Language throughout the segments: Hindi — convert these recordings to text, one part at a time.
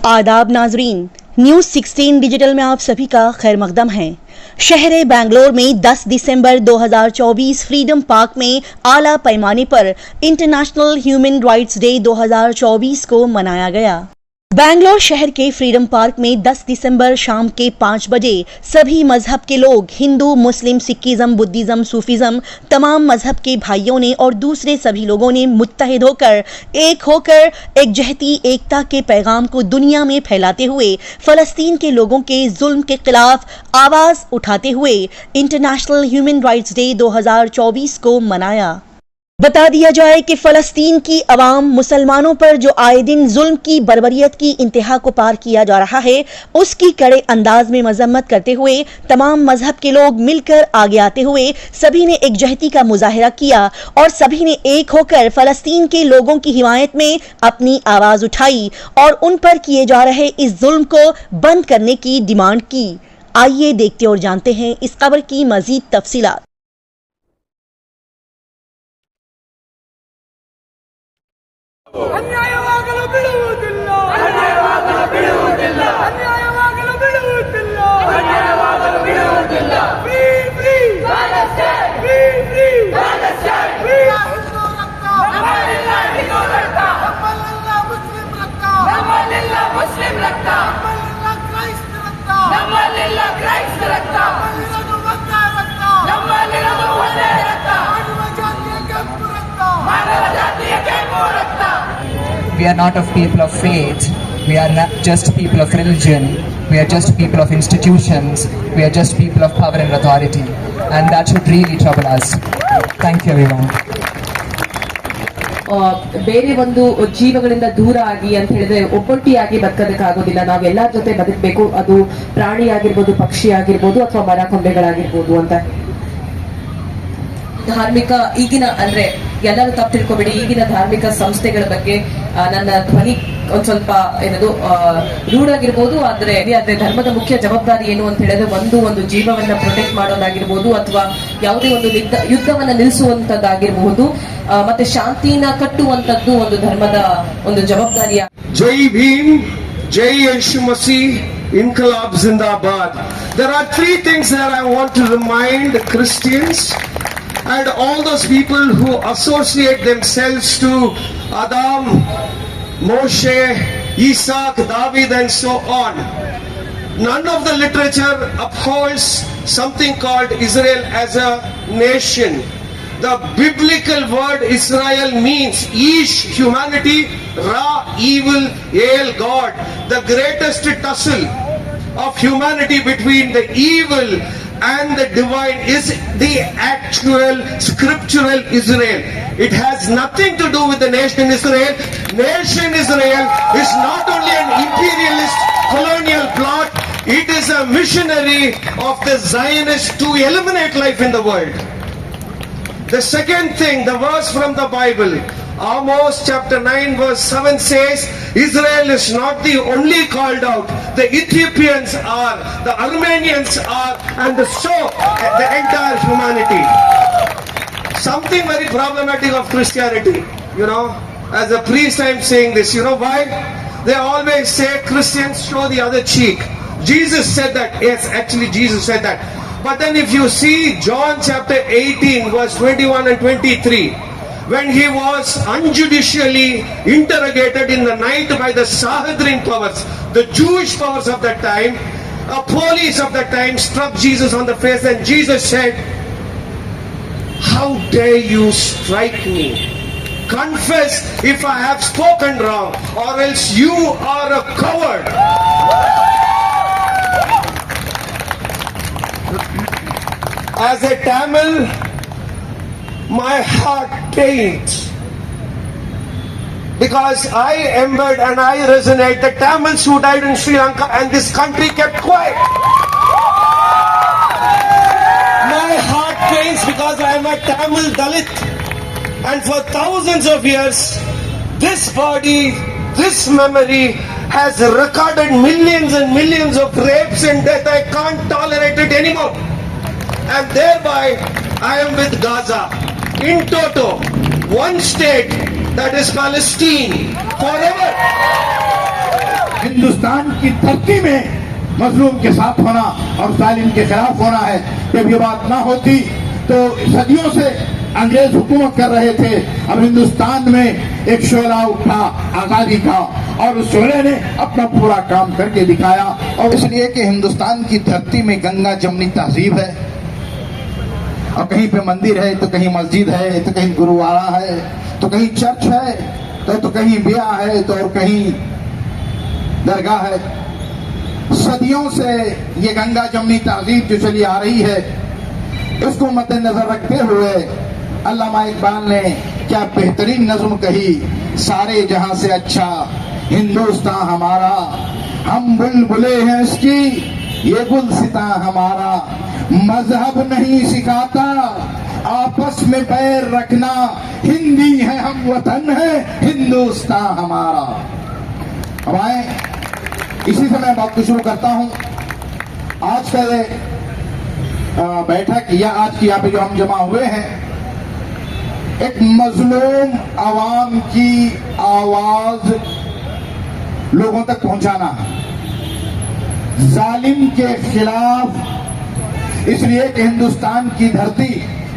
आदाब नाजरीन, न्यूज 16 डिजिटल में आप सभी का खैर मकदम है। शहर बेंगलोर में 10 दिसंबर 2024 फ्रीडम पार्क में आला पैमाने पर इंटरनेशनल ह्यूमन राइट्स डे 2024 को मनाया गया। बेंगलोर शहर के फ्रीडम पार्क में 10 दिसंबर शाम के 5 बजे सभी मजहब के लोग, हिंदू, मुस्लिम, सिखिज्म, बुद्धिज्म, सूफीज्म, तमाम मजहब के भाइयों ने और दूसरे सभी लोगों ने मुत्तहिद होकर एक जहती एकता के पैगाम को दुनिया में फैलाते हुए फलस्तीन के लोगों के जुल्म के खिलाफ आवाज उठाते हुए इंटरनेशनल ह्यूमन राइट्स डे 2024 को मनाया। बता दिया जाए कि फलस्तीन की अवाम मुसलमानों पर जो आए दिन जुल्म की बर्बरियत की इंतहा को पार किया जा रहा है, उसकी कड़े अंदाज में मजम्मत करते हुए तमाम मजहब के लोग मिलकर आगे आते हुए सभी ने एकजहती का मुजाहिरा किया और सभी ने एक होकर फलस्तीन के लोगों की हिमायत में अपनी आवाज उठाई और उन पर किए जा रहे इस जुल्म को बंद करने की डिमांड की। आइए देखते और जानते हैं इस खबर की मजीद तफसीलात। ಅನ್ಯಾಯವಾಗಲು ಬಿಡುವುದಿಲ್ಲ ಅನ್ಯಾಯವಾಗಲು ಬಿಡುವುದಿಲ್ಲ ಅನ್ಯಾಯವಾಗಲು ಬಿಡುವುದಿಲ್ಲ ಅನ್ಯಾಯವಾಗಲು ಬಿಡುವುದಿಲ್ಲ free free Palestine free free Palestine free Hindu ರಕ್ತ ನಮ್ಮಲ್ಲಿಲ್ಲ ಹಿಂದೂ ರಕ್ತ ನಮ್ಮಲ್ಲಿಲ್ಲ ಮುಸ್ಲಿಂ ರಕ್ತ ನಮ್ಮಲ್ಲಿಲ್ಲ ಮುಸ್ಲಿಂ ರಕ್ತ ನಮ್ಮಲ್ಲಿಲ್ಲ ಕ್ರೈಸ್ತ ರಕ್ತ ನಮ್ಮಲ್ಲಿರೋದು ಒಂದೇ ರಕ್ತ ನಮ್ಮಲ್ಲಿರೋದು ಒಂದೇ ರಕ್ತ ಮಾನವ ಜಾತಿಯ ಕೆಂಪು ರಕ್ತ ಮಾನವ ಜಾತಿಯ ಕೆಂಪು ರಕ್ತ. We are not of people of faith, we are not just people of religion, we are just people of institutions, we are just people of power and authority, and that should really trouble us. Thank you everyone. ಬೇರೆ ಒಂದು ಜೀವಗಳಿಂದ ದೂರ ಆಗಿ ಅಂತ ಹೇಳಿದ್ರೆ ಒಬ್ಬೊಟ್ಟಿಯಾಗಿ ಬದುಕೋದಕ್ಕಾಗೋದಿಲ್ಲ. ನಾವೆಲ್ಲರ ಜೊತೆ ಬದುಕಬೇಕು. ಅದು ಪ್ರಾಣಿ ಆಗಿರ್ಬೋದು, ಪಕ್ಷಿ ಆಗಿರ್ಬೋದು, ಅಥವಾ ಮರ ಕೊಂಬೆಗಳಾಗಿರ್ಬೋದು ಅಂತ. ಧಾರ್ಮಿಕ ಈಗಿನ ಅಂದ್ರೆ ಎಲ್ಲರೂ ತಪ್ಪು ತಿಳ್ಕೊಬೇಡಿ, ಈಗಿನ ಧಾರ್ಮಿಕ ಸಂಸ್ಥೆಗಳ ಬಗ್ಗೆ ನನ್ನ ಧ್ವನಿ ಒಂದ್ ಸ್ವಲ್ಪ ಏನದು ರೂಢ ಆಗಿರ್ಬೋದು. ಆದ್ರೆ ಧರ್ಮದ ಮುಖ್ಯ ಜವಾಬ್ದಾರಿ ಏನು ಅಂತ ಹೇಳಿದ್ರೆ ಒಂದು ಜೀವವನ್ನ ಪ್ರೊಟೆಕ್ಟ್ ಮಾಡೋದಾಗಿರ್ಬೋದು, ಅಥವಾ ಯಾವುದೇ ಒಂದು ಯುದ್ಧವನ್ನ ನಿಲ್ಲಿಸುವಂತದ್ದಾಗಿರ್ಬಹುದು, ಮತ್ತೆ ಶಾಂತಿನ ಕಟ್ಟುವಂತದ್ದು ಒಂದು ಧರ್ಮದ ಒಂದು ಜವಾಬ್ದಾರಿಯ. ಜೈ ಭೀಮ್, ಜೈ ಯೇಶು ಮಸಿ, ಇನ್ಕಲಾಬ್ ಜಿಂದಾಬಾದ್. There are three things that I want to remind Christians and all those people who associate themselves to Adam, Moshe, Isaac, David and so on. None of the literature upholds something called Israel as a nation. The biblical word Israel means Ish, humanity, Ra, evil, El, God. The greatest tussle of humanity between the evil and the divine is the actual scriptural Israel. It has nothing to do with the nation Israel. Nation Israel is not only an imperialist colonial plot, it is a missionary of the Zionists to eliminate life in the world. The second thing, the verse from the Bible, Amos chapter 9 verse 7 says, Israel is not the only called out. The Ethiopians are, the Armenians are, and so the entire humanity. Something very problematic of Christianity, as a priest I am saying this. You know why? They always say Christians show the other cheek. Jesus said that. Yes, actually Jesus said that. But then if you see John chapter 18 verse 21 and 23, when he was unjudicially interrogated in the night by the Sanhedrin powers, the Jewish powers of that time, a police of that time struck Jesus on the face, and Jesus said, "How dare you strike me? Confess if I have spoken wrong, or else you are a coward." As a Tamil, my heart pains, because I embed and I resonate the Tamils who died in Sri Lanka and this country kept quiet. My heart pains because I am a Tamil Dalit, and for thousands of years this body, this memory has recorded millions and millions of rapes and death. I can't tolerate it anymore, and thereby I am with Gaza. In toto, one state, that is Palestine, forever. Hindustan की धरती में मजलूम के साथ होना और जालिम के खिलाफ होना है। जब ये बात ना होती तो सदियों से अंग्रेज हुकूमत कर रहे थे। अब हिंदुस्तान में एक शोला उठा आजादी का और उस शोले ने अपना पूरा काम करके दिखाया। और इसलिए कि हिंदुस्तान की धरती में गंगा जमनी तहजीब है और कहीं पे मंदिर है तो कहीं मस्जिद है तो कहीं गुरुद्वारा है तो कहीं चर्च है तो कहीं ब्याह है तो और कहीं दरगाह है। सदियों से ये गंगा जमनी तहजीब जो चली आ रही है इसको मद्देनजर रखते हुए अल्लामा इकबाल ने क्या बेहतरीन नज़्म कही, सारे जहां से अच्छा हिंदुस्तान हमारा, हम बुलबुले हैं इसकी ये गुलसिता हमारा, मजहब नहीं सिखाता आपस में पैर रखना, हिंदी है हम वतन है हिंदुस्तान हमारा। अब आए इसी से मैं बात को शुरू करता हूं। आज का बैठक या आज की यहाँ पे जो हम जमा हुए हैं एक मजलूम आवाम की आवाज लोगों तक पहुंचाना है, जालिम के खिलाफ। इसलिए कि हिंदुस्तान की धरती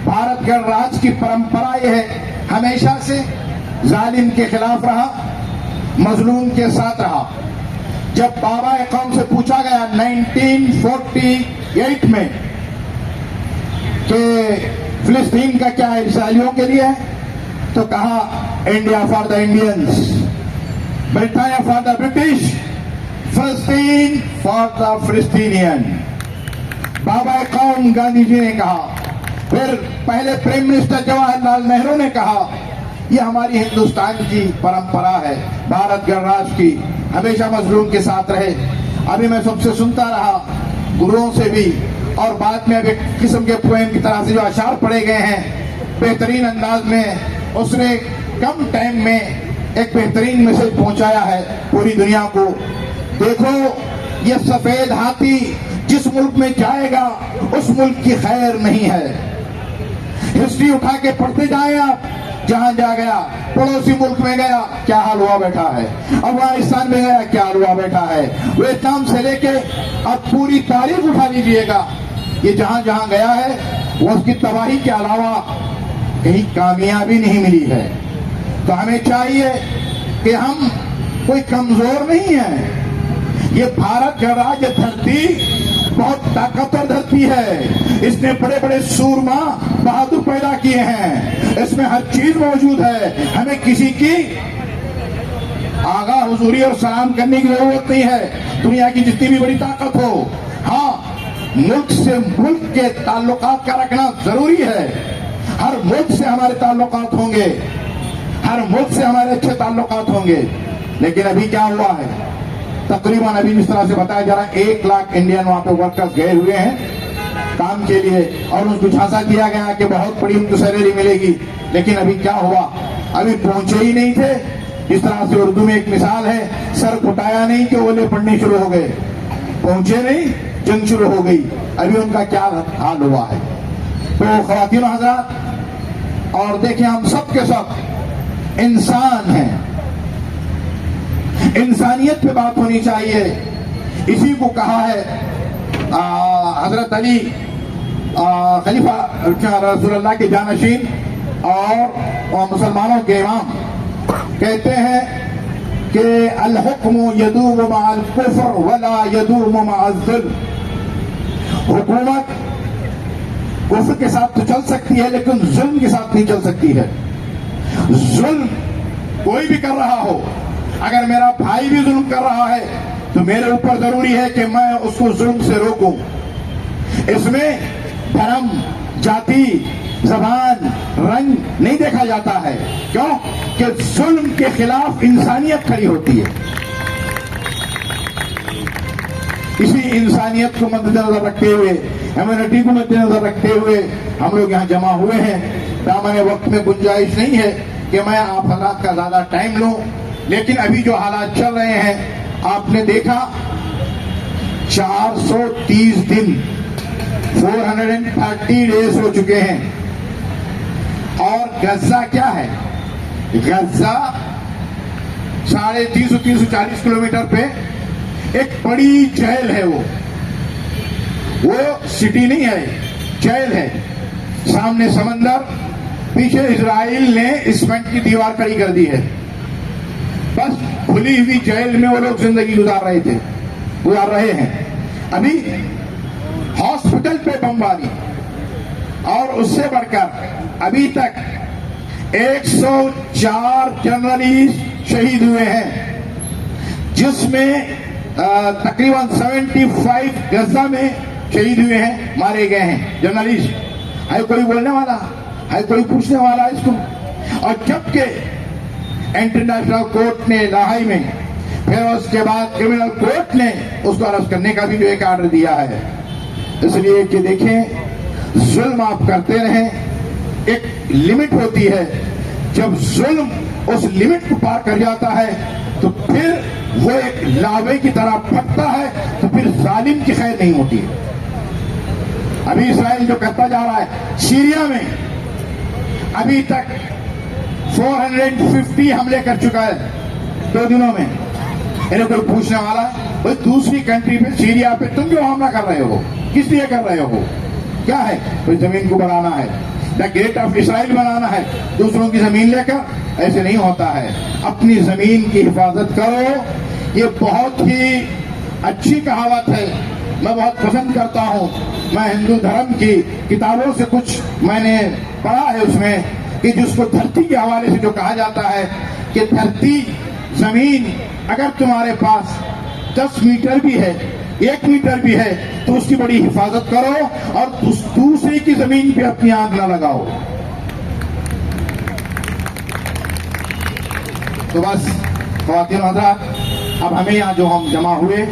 भारत गणराज्य की परंपरा यह है, हमेशा से जालिम के खिलाफ रहा, मजलूम के साथ रहा। जब बाबा कौम से पूछा गया 1948 में कि फिलिस्तीन का क्या इसराइलियों के लिए है, तो कहा India for the Indians, Britannia for the British, फिलिस्तीन फॉर द फिलिस्तीनियन। बाबा कौम गांधी जी ने कहा, फिर पहले प्राइम मिनिस्टर जवाहरलाल नेहरू ने कहा, यह हमारी हिंदुस्तान की परंपरा है, भारत गणराज्य की, हमेशा मजलूम के साथ रहे। अभी मैं सबसे सुनता रहा, गुरुओं से भी, और बाद में अब एक किस्म के पोएम की तरह से जो अशार पढ़े गए हैं बेहतरीन अंदाज में, उसने कम टाइम में एक बेहतरीन मैसेज पहुंचाया है पूरी दुनिया को। देखो ये सफेद हाथी जिस मुल्क में जाएगा उस मुल्क की खैर नहीं है। हिस्ट्री उठा के पढ़ते जाए आप, जहां जा गया, पड़ोसी मुल्क में गया क्या हाल हुआ बैठा है, अफगानिस्तान में गया क्या हाल हुआ बैठा है, वियतनाम से लेके अब पूरी तारीख उठा लीजिएगा, ये जहां जहां गया है वो उसकी तबाही के अलावा कहीं कामयाबी नहीं मिली है। तो हमें चाहिए कि हम कोई कमजोर नहीं है, ये भारत गणराज्य धरती बहुत ताकतवर धरती है, इसने बड़े बड़े सूरमा बहादुर पैदा किए हैं, इसमें हर चीज मौजूद है। हमें किसी की आगा हुजूरी और सलाम करने की जरूरत नहीं है, दुनिया की जितनी भी बड़ी ताकत हो। हाँ, मुल्क से मुल्क के ताल्लुकात का रखना जरूरी है, हर मुल्क से हमारे ताल्लुकात होंगे, हर मुल्क से हमारे अच्छे ताल्लुकात होंगे। लेकिन अभी क्या हुआ है, तकरीबन अभी जिस तरह से बताया जा रहा है 1 लाख इंडियन वहां पे वर्कर्स गए हुए हैं काम के लिए, और उनको झांसा दिया गया कि बहुत बड़ी उनको सैलरी मिलेगी। लेकिन अभी क्या हुआ, अभी पहुंचे ही नहीं थे। इस तरह से उर्दू में एक मिसाल है, सर फुटाया नहीं कि ओले पड़ने शुरू हो गए, पहुंचे नहीं जंग शुरू हो गई। अभी उनका क्या हाल हुआ है। तो ख्वातीन हज़रात, और देखिए हम सब के सब इंसान हैं, इंसानियत पे बात होनी चाहिए। इसी को कहा है हजरत अली खलीफा रसूलुल्लाह के जानशीन और मुसलमानों के इमाम कहते हैं कि अल हुक्म यदूम मअल कुफ्र वला यदूम मअल ज़ुल्म। हुकूमत कुफ्र के साथ तो चल सकती है लेकिन जुल्म के साथ नहीं चल सकती है। जुल्म कोई भी कर रहा हो, अगर मेरा भाई भी जुल्म कर रहा है तो मेरे ऊपर जरूरी है कि मैं उसको जुल्म से रोकूं। इसमें धर्म, जाति, जबान, रंग नहीं देखा जाता है। क्यों? कि जुल्म के खिलाफ इंसानियत खड़ी होती है। इसी इंसानियत को मद्देनजर रखते हुए, ह्यूमैनिटी को मद्देनजर रखते हुए हम लोग यहाँ जमा हुए हैं। दामने वक्त में गुंजाइश नहीं है कि मैं आप हज़रात का ज्यादा टाइम लूं, लेकिन अभी जो हालात चल रहे हैं आपने देखा, 430 दिन 430 डेज हो चुके हैं। और गजा क्या है? गजा 350-340 किलोमीटर पे एक बड़ी जेल है, वो सिटी नहीं है, जेल है। सामने समंदर, पीछे इजराइल ने सीमेंट की दीवार खड़ी कर दी है। बस खुली हुई जेल में वो लोग जिंदगी गुजार रहे हैं। अभी हॉस्पिटल पे बमबारी, और उससे बढ़कर अभी तक 104 जर्नलिस्ट शहीद हुए हैं, जिसमें तकरीबन 75 गजा में शहीद हुए हैं, मारे गए हैं जर्नलिस्ट। है कोई बोलने वाला, है कोई पूछने वाला इसको? और जबकि इंटरनेशनल कोर्ट ने लाहौर में, फिर उसके बाद क्रिमिनल कोर्ट ने उसको अरेस्ट करने का भी जो एक आर्डर दिया है। इसलिए कि देखें, जुल्म आप करते रहें, एक लिमिट होती है। जब जुल्म उस लिमिट को पार कर जाता है तो फिर वो एक लावे की तरह फटता है, तो फिर जालिम की खैर नहीं होती है। अभी इस्राइल जो करता जा रहा है सीरिया में, अभी तक 450 हमले कर चुका है 2 दिनों में। इन्हें कोई पूछने वाला है? भाई दूसरी कंट्री पे, सीरिया पे तुम क्यों हमला कर रहे हो? किस लिए कर रहे हो? क्या है? कोई जमीन को बनाना है, द गेट ऑफ इस्राइल बनाना है दूसरों की जमीन लेकर? ऐसे नहीं होता है। अपनी जमीन की हिफाजत करो। ये बहुत ही अच्छी कहावत है, मैं बहुत पसंद करता हूँ। मैं हिंदू धर्म की किताबों से कुछ मैंने पढ़ा है उसमें, कि जिसको धरती के हवाले से जो कहा जाता है कि धरती, जमीन अगर तुम्हारे पास 10 मीटर भी है, 1 मीटर भी है, तो उसकी बड़ी हिफाजत करो और दूसरे की जमीन पे अपनी आंख न लगाओ। तो बस ख्वातीन हज़रात, अब हमें यहाँ जो हम जमा हुए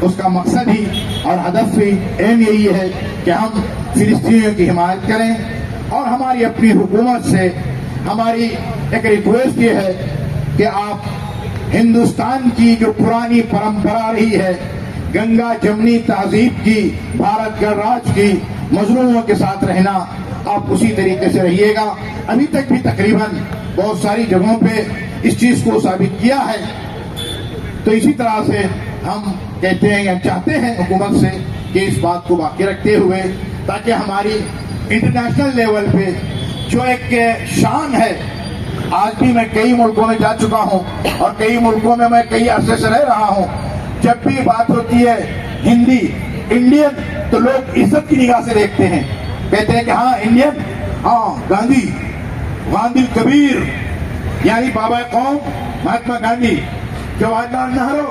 उसका मकसद ही और हदफ ही एम यही है कि हम फिलिस्तीनियों की हिमायत करें। और हमारी अपनी हुकूमत से हमारी एक रिक्वेस्ट ये है कि आप हिंदुस्तान की जो पुरानी परंपरा रही है, गंगा जमनी तहजीब की, भारत गणराज्य की, मजलूमों के साथ रहना, आप उसी तरीके से रहिएगा। अभी तक भी तकरीबन बहुत सारी जगहों पे इस चीज को साबित किया है। तो इसी तरह से हम कहते हैं या चाहते हैं हुकूमत से कि इस बात को बाकी रखते हुए, ताकि हमारी इंटरनेशनल लेवल पे जो एक शान है, आज भी मैं कई मुल्कों में जा चुका हूं और कई मुल्कों में मैं कई अरसे से रह रहा हूं, जब भी बात होती है हिंदी, इंडियन, तो लोग इज्जत की निगाह से देखते हैं, कहते हैं कि हाँ इंडियन, हाँ गांधी, गांधी कबीर, यानी बाबा कौम महात्मा गांधी, जवाहरलाल नेहरू,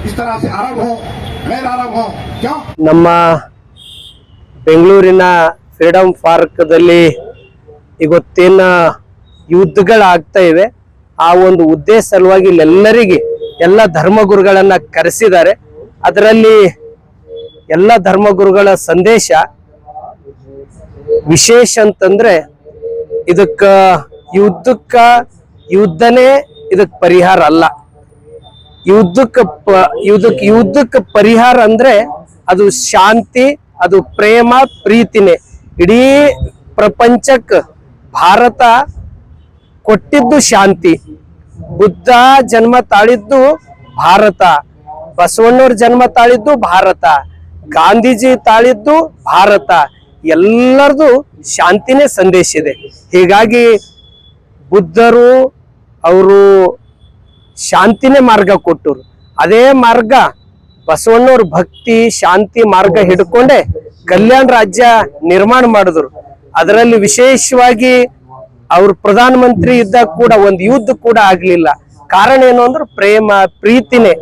इस तरह से अरब हो, गैर अरब हो, क्यों? ನಮ್ಮ ಬೆಂಗಳೂರಿನ ಫ್ರೀಡಂ ಪಾರ್ಕ್ದಲ್ಲಿ ಇವತ್ತೇನ ಯುದ್ಧಗಳಾಗ್ತಾ ಇವೆ, ಆ ಒಂದು ಉದ್ದೇಶ ಸಲುವಾಗಿ ಇಲ್ಲೆಲ್ಲರಿಗೆ ಎಲ್ಲ ಧರ್ಮಗುರುಗಳನ್ನ ಕರೆಸಿದ್ದಾರೆ. ಅದರಲ್ಲಿ ಎಲ್ಲ ಧರ್ಮಗುರುಗಳ ಸಂದೇಶ ವಿಶೇಷ ಅಂತಂದ್ರೆ, ಯುದ್ಧನೇ ಇದಕ್ಕೆ ಪರಿಹಾರ ಅಲ್ಲ. ಯುದ್ಧಕ್ಕೆ ಪರಿಹಾರ ಅಂದ್ರೆ ಅದು ಶಾಂತಿ, ಅದು ಪ್ರೇಮ, ಪ್ರೀತಿನೇ. ಇಡೀ ಪ್ರಪಂಚಕ್ಕೆ ಭಾರತ ಕೊಟ್ಟಿದ್ದು ಶಾಂತಿ. ಬುದ್ಧ ಜನ್ಮ ತಾಳಿದ್ದು ಭಾರತ, ಬಸವಣ್ಣವ್ರ ಜನ್ಮ ತಾಳಿದ್ದು ಭಾರತ, ಗಾಂಧೀಜಿ ತಾಳಿದ್ದು ಭಾರತ. ಎಲ್ಲರದು ಶಾಂತಿನೇ ಸಂದೇಶ ಇದೆ. ಹೀಗಾಗಿ ಬುದ್ಧರು ಅವರು ಶಾಂತಿನೇ ಮಾರ್ಗ ಕೊಟ್ಟರು. ಅದೇ ಮಾರ್ಗ ಬಸವಣ್ಣವ್ರ ಭಕ್ತಿ ಶಾಂತಿ ಮಾರ್ಗ ಹಿಡ್ಕೊಂಡೆ ಕಲ್ಯಾಣ ರಾಜ್ಯ ನಿರ್ಮಾಣ ಮಾಡಿದ್ರು. ಅದರಲ್ಲಿ ವಿಶೇಷವಾಗಿ ಅವ್ರು ಪ್ರಧಾನ ಮಂತ್ರಿ ಇದ್ದಾಗ ಕೂಡ ಒಂದು ಯುದ್ಧ ಕೂಡ ಆಗ್ಲಿಲ್ಲ. ಕಾರಣ ಏನು ಅಂದ್ರೆ ಪ್ರೇಮ ಪ್ರೀತಿನೇ.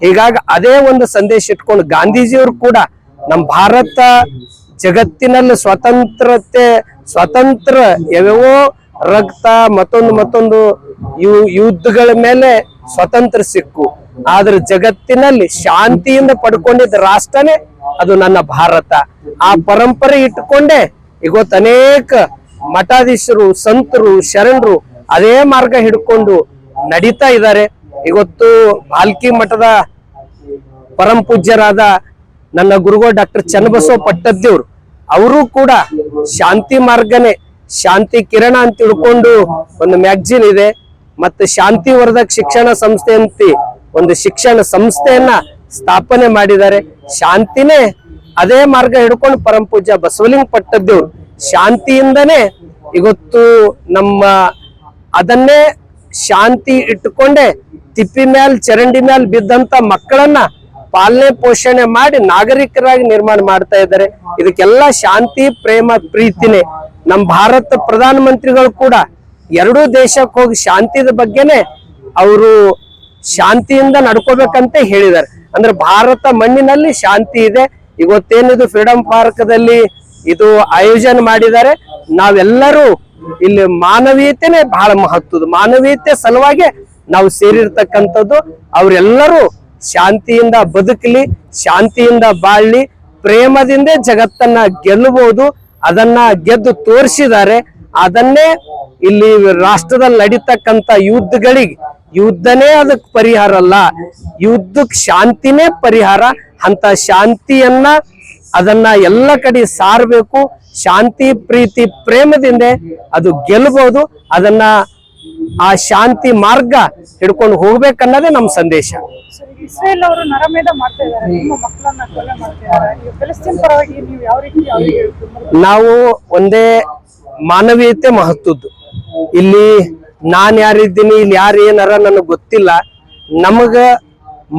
ಹೀಗಾಗಿ ಅದೇ ಒಂದು ಸಂದೇಶ ಇಟ್ಕೊಂಡು ಗಾಂಧೀಜಿಯವರು ಕೂಡ ನಮ್ಮ ಭಾರತ ಜಗತ್ತಿನಲ್ಲಿ ಸ್ವತಂತ್ರ ಯಾವ್ಯಾವೋ ರಕ್ತ ಮತ್ತೊಂದು ಯುದ್ಧಗಳ ಮೇಲೆ ಸ್ವತಂತ್ರ ಸಿಕ್ಕು, ಆದ್ರೆ ಜಗತ್ತಿನಲ್ಲಿ ಶಾಂತಿಯಿಂದ ಪಡ್ಕೊಂಡಿದ್ದ ರಾಷ್ಟ್ರನೇ ಅದು ನನ್ನ ಭಾರತ. ಆ ಪರಂಪರೆ ಇಟ್ಟುಕೊಂಡೆ ಇವತ್ತು ಅನೇಕ ಮಠಾಧೀಶರು, ಸಂತರು, ಶರಣರು ಅದೇ ಮಾರ್ಗ ಹಿಡ್ಕೊಂಡು ನಡೀತಾ ಇದ್ದಾರೆ. ಇವತ್ತು ಭಾಲ್ಕಿ ಮಠದ ಪರಂ ಪೂಜ್ಯರಾದ ನನ್ನ ಗುರುಗಳು ಡಾಕ್ಟರ್ ಚನ್ನಬಸವ ಪಟ್ಟದ್ದೇವ್ರು ಅವರು ಕೂಡ ಶಾಂತಿ ಮಾರ್ಗನೇ, ಶಾಂತಿ ಕಿರಣ ಅಂತ ತಿಳ್ಕೊಂಡು ಒಂದು ಮ್ಯಾಗಜಿನ್ ಇದೆ, ಮತ್ತೆ ಶಾಂತಿ ವರ್ಧಕ್ ಶಿಕ್ಷಣ ಸಂಸ್ಥೆ ಅಂತ ಒಂದು ಶಿಕ್ಷಣ ಸಂಸ್ಥೆಯನ್ನ ಸ್ಥಾಪನೆ ಮಾಡಿದ್ದಾರೆ. ಶಾಂತಿನೇ ಅದೇ ಮಾರ್ಗ ಹಿಡ್ಕೊಂಡು ಪರಮ ಪೂಜ್ಯ ಬಸವಲಿಂಗ ಪಟ್ಟದೇವ್ರು ಶಾಂತಿಯಿಂದನೇ ಇವತ್ತು ನಮ್ಮ ಅದನ್ನೇ ಶಾಂತಿ ಇಟ್ಟುಕೊಂಡೆ ತಿಪ್ಪಿ ಮ್ಯಾಲ್ ಚರಂಡಿ ಮ್ಯಾಲ್ ಬಿದ್ದಂತ ಮಕ್ಕಳನ್ನ ಪಾಲನೆ ಪೋಷಣೆ ಮಾಡಿ ನಾಗರಿಕರಾಗಿ ನಿರ್ಮಾಣ ಮಾಡ್ತಾ ಇದ್ದಾರೆ. ಇದಕ್ಕೆಲ್ಲ ಶಾಂತಿ ಪ್ರೇಮ ಪ್ರೀತಿನೇ. ನಮ್ಮ ಭಾರತ ಪ್ರಧಾನ ಮಂತ್ರಿಗಳು ಕೂಡ ಎರಡೂ ದೇಶಕ್ಕೆ ಹೋಗಿ ಶಾಂತಿದ ಬಗ್ಗೆನೆ ಅವರು ಶಾಂತಿಯಿಂದ ನಡ್ಕೋಬೇಕಂತ ಹೇಳಿದ್ದಾರೆ. ಅಂದ್ರೆ ಭಾರತ ಮಣ್ಣಿನಲ್ಲಿ ಶಾಂತಿ ಇದೆ. ಇವತ್ತೇನಿದು ಫ್ರೀಡಂ ಪಾರ್ಕ್ದಲ್ಲಿ ಇದು ಆಯೋಜನೆ ಮಾಡಿದ್ದಾರೆ. ನಾವೆಲ್ಲರೂ ಇಲ್ಲಿ ಮಾನವೀಯತೆನೇ ಬಹಳ ಮಹತ್ವದ, ಮಾನವೀಯತೆ ಸಲುವಾಗಿ ನಾವು ಸೇರಿರ್ತಕ್ಕಂಥದ್ದು. ಅವರೆಲ್ಲರೂ ಶಾಂತಿಯಿಂದ ಬದುಕಲಿ, ಶಾಂತಿಯಿಂದ ಬಾಳ್ಲಿ, ಪ್ರೇಮದಿಂದ ಜಗತ್ತನ್ನ ಗೆಲ್ಲಬಹುದು. ಅದನ್ನ ಗೆದ್ದು ತೋರಿಸಿದ್ದಾರೆ. ಅದನ್ನೇ ಇಲ್ಲಿ ರಾಷ್ಟ್ರದಲ್ಲಿ ನಡೀತಕ್ಕಂಥ ಯುದ್ಧಗಳಿಗೆ ಯುದ್ಧನೇ ಅದಕ್ಕೆ ಪರಿಹಾರ ಅಲ್ಲ, ಯುದ್ಧಕ್ಕೆ ಶಾಂತಿನೇ ಪರಿಹಾರ. ಅಂತ ಶಾಂತಿಯನ್ನ ಅದನ್ನ ಎಲ್ಲ ಕಡೆ ಸಾರಬೇಕು. ಶಾಂತಿ ಪ್ರೀತಿ ಪ್ರೇಮದಿಂದ ಅದು ಗೆಲ್ಲಬಹುದು. ಅದನ್ನ ಆ ಶಾಂತಿ ಮಾರ್ಗ ಹಿಡ್ಕೊಂಡು ಹೋಗ್ಬೇಕನ್ನೋದೇ ನಮ್ಮ ಸಂದೇಶ. ಇಸ್ರೇಲ್ ಅವರು ನರಮೇಧ ಮಾಡ್ತಾ ಇದ್ದಾರೆ, ನಿಮ್ಮ ಮಕ್ಕಳನ್ನ ಕೊಲೆ ಮಾಡ್ತಿದ್ದಾರೆ. ಈಗ ಫಿಲಿಸ್ತೀನ್ ಪರವಾಗಿ ನೀವು ಯಾವ ರೀತಿ ನಾವು ಒಂದೇ ಮಾನವೀಯತೆ ಮಹತ್ವದ್ದು. ಇಲ್ಲಿ ನಾನ್ ಯಾರಿದ್ದೀನಿ, ಇಲ್ಲಿ ಯಾರು ಏನಾರ ನನಗೆ ಗೊತ್ತಿಲ್ಲ. ನಮಗ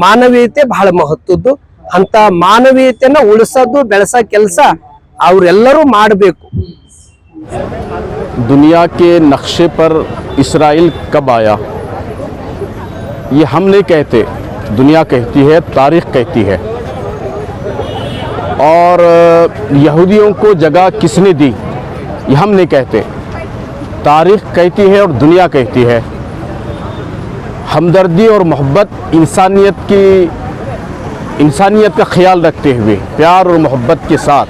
ಮಾನವೀಯತೆ ಬಹಳ ಮಹತ್ವದ್ದು. ಅಂತ ಮಾನವೀಯತೆಯನ್ನ ಉಳಿಸೋದು ಬೆಳೆಸೋ ಕೆಲಸ ಅವರೆಲ್ಲರೂ ಮಾಡಬೇಕು. दुनिया के नक्शे पर इसराइल कब आया ये हम नहीं कहते, दुनिया कहती है, तारीख कहती है। और यहूदियों को जगह किसने दी ये हम नहीं कहते, तारीख कहती है और दुनिया कहती है। हमदर्दी और मोहब्बत इंसानियत का ख्याल रखते हुए प्यार और मोहब्बत के साथ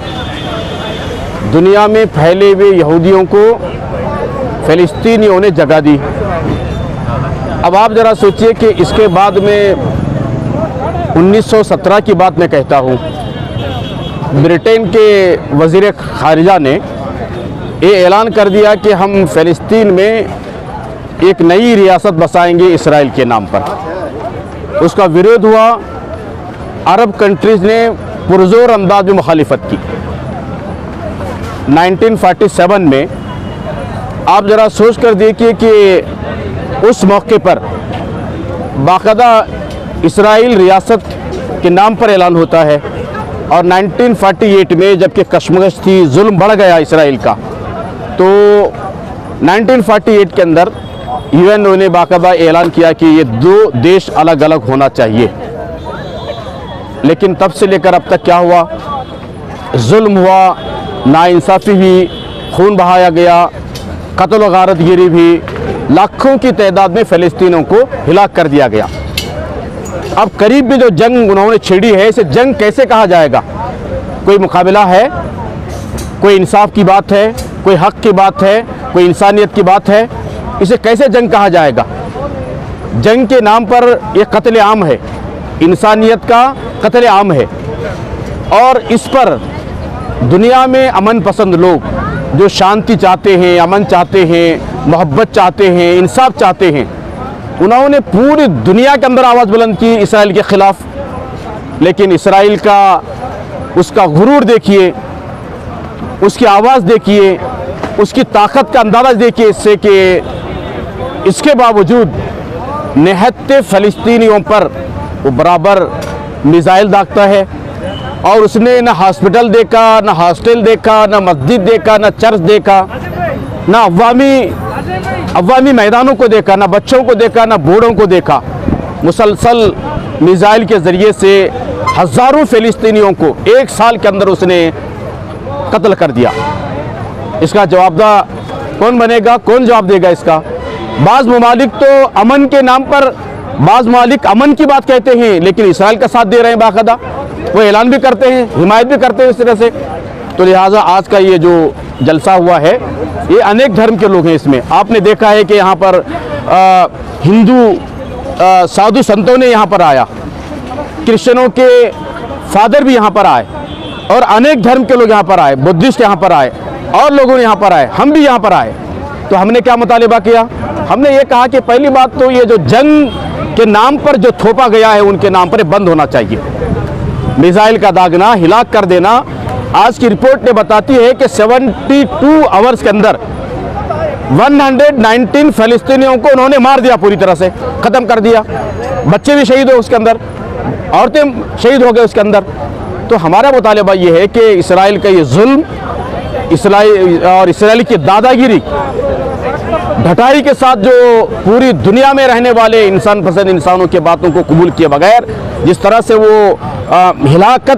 दुनिया में फैले हुए यहूदियों को फ़िलिस्तीनियों ने जगह दी। अब आप ज़रा सोचिए कि इसके बाद में 1917 की बात मैं कहता हूँ, ब्रिटेन के वज़ीर ख़ारिजा ने ये ऐलान कर दिया कि हम फ़िलिस्तीन में एक नई रियासत बसाएंगे इसराइल के नाम पर। उसका विरोध हुआ, अरब कंट्रीज़ ने पुरज़ोर अंदाज में मुखालिफत की। 1947 में आप ज़रा सोच कर देखिए कि उस मौके पर बाकायदा इसराइल रियासत के नाम पर ऐलान होता है। और 1948 में जबकि कशमकश थी, जुल्म बढ़ गया इसराइल का, तो 1948 के अंदर यूएन ने बाकायदा ऐलान किया कि ये दो देश अलग अलग होना चाहिए। लेकिन तब से लेकर अब तक क्या हुआ? जुल्म हुआ, नाइंसाफ़ी हुई, खून बहाया गया, कत्ल गारतगिरी भी, लाखों की तादाद में फ़िलिस्तीनियों को हिलाक कर दिया गया। अब करीब में जो जंग उन्होंने छेड़ी है, इसे जंग कैसे कहा जाएगा? कोई मुकाबला है? कोई इंसाफ की बात है? कोई हक की बात है? कोई इंसानियत की बात है? इसे कैसे जंग कहा जाएगा? जंग के नाम पर यह कत्ल आम है, इंसानियत का कत्ल आम है। और इस पर दुनिया में अमन पसंद लोग जो शांति चाहते हैं, अमन चाहते हैं, मोहब्बत चाहते हैं, इंसाफ चाहते हैं, उन्होंने पूरी दुनिया के अंदर आवाज़ बुलंद की इसराइल के ख़िलाफ़। लेकिन इसराइल का उसका गुरूर देखिए, उसकी आवाज़ देखिए, उसकी ताकत का अंदाज़ा देखिए, इससे कि इसके बावजूद निहत्ते फ़लस्तीनियों पर वो बराबर मिसाइल दागता है। और उसने न हॉस्पिटल देखा, न हॉस्टल देखा, न मस्जिद देखा, न चर्च देखा, न अवामी मैदानों को देखा, न बच्चों को देखा, न बूढ़ों को देखा। मुसलसल मिसाइल के ज़रिए से हज़ारों फ़िलिस्तीनियों को एक साल के अंदर उसने कत्ल कर दिया। इसका जवाबदार कौन बनेगा? कौन जवाब देगा इसका? बाज़ ममालिक तो अमन के नाम पर, बाज़ ममालिक अमन की बात कहते हैं, लेकिन इसराइल का साथ दे रहे हैं बाकायदा, वो ऐलान भी करते हैं, हिमायत भी करते हैं इस तरह से। तो लिहाजा आज का ये जो जलसा हुआ है, ये अनेक धर्म के लोग हैं इसमें। आपने देखा है कि यहाँ पर हिंदू साधु संतों ने यहाँ पर आया, क्रिश्चियनों के फादर भी यहाँ पर आए, और अनेक धर्म के लोग यहाँ पर आए, बुद्धिस्ट यहाँ पर आए, और लोगों ने यहाँ पर आए, हम भी यहाँ पर आए। तो हमने क्या मुतालिबा किया? हमने ये कहा कि पहली बात तो ये जो जंग के नाम पर जो थोपा गया है उनके नाम पर बंद होना चाहिए। मिसाइल का दागना, हिलाक कर देना। आज की रिपोर्ट ने बताती है कि 72 आवर्स के अंदर 119 फ़लस्तीनियों को उन्होंने मार दिया, पूरी तरह से ख़त्म कर दिया। बच्चे भी शहीद हो उसके अंदर, औरतें शहीद हो गए उसके अंदर। तो हमारा मुतालिबा ये है कि इसराइल का ये जुल्म, इसराइली की दादागिरी, ढटाई के साथ जो पूरी दुनिया में रहने वाले इंसान पसंद इंसानों की बातों को कबूल किए बगैर जिस तरह से वो हिलाक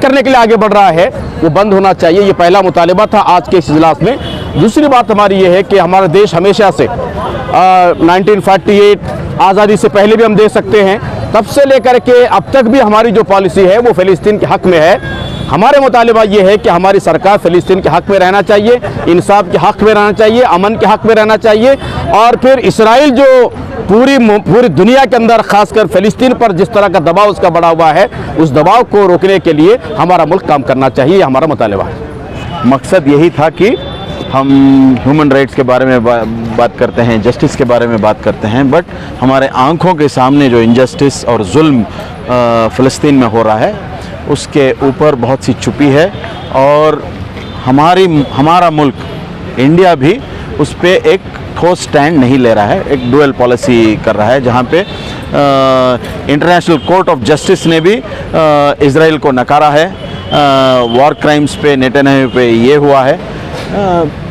करने के लिए आगे बढ़ रहा है, वो बंद होना चाहिए। ये पहला मुतालिबा था आज के इस इजलास में। दूसरी बात हमारी ये है कि हमारा देश हमेशा से 1948 आज़ादी से पहले भी हम देख सकते हैं, तब से लेकर के अब तक भी हमारी जो पॉलिसी है वो फ़लस्तीन के हक़ में है। हमारे मुतालिबा ये है कि हमारी सरकार फ़लस्तीन के हक़ में रहना चाहिए, इंसाफ के हक़ में रहना चाहिए, अमन के हक़ में रहना चाहिए। और फिर इसराइल जो पूरी दुनिया के अंदर खासकर फ़लस्तीन पर जिस तरह का दबाव उसका बढ़ा हुआ है, उस दबाव को रोकने के लिए हमारा मुल्क काम करना चाहिए, हमारा मुतालिबा है। मकसद यही था कि हम ह्यूमन राइट्स के बारे में बात करते हैं, जस्टिस के बारे में बात करते हैं, बट हमारे आंखों के सामने जो इनजस्टिस और जुल्म फ़लस्तीन में हो रहा है उसके ऊपर बहुत सी चुप्पी है। और हमारा मुल्क इंडिया भी उस पर एक ठोस स्टैंड नहीं ले रहा है, एक डुअल पॉलिसी कर रहा है, जहाँ पे इंटरनेशनल कोर्ट ऑफ जस्टिस ने भी इजराइल को नकारा है। वॉर क्राइम्स पे नेतन्याहू पे ये हुआ है,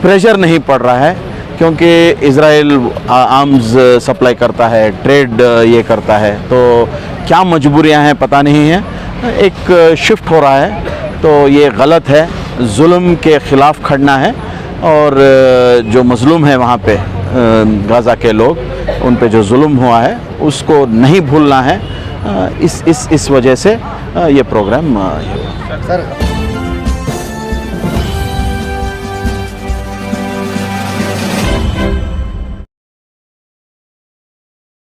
प्रेशर नहीं पड़ रहा है क्योंकि इजराइल आर्म्स सप्लाई करता है, ट्रेड ये करता है। तो क्या मजबूरियां हैं पता नहीं है, एक शिफ्ट हो रहा है, तो ये गलत है। जुल्म के ख़िलाफ़ खड़ना है और जो मज़लूम है वहाँ पे गाज़ा के लोग, उन पे जो जुल्म हुआ है उसको नहीं भूलना है। इस वजह से ये प्रोग्राम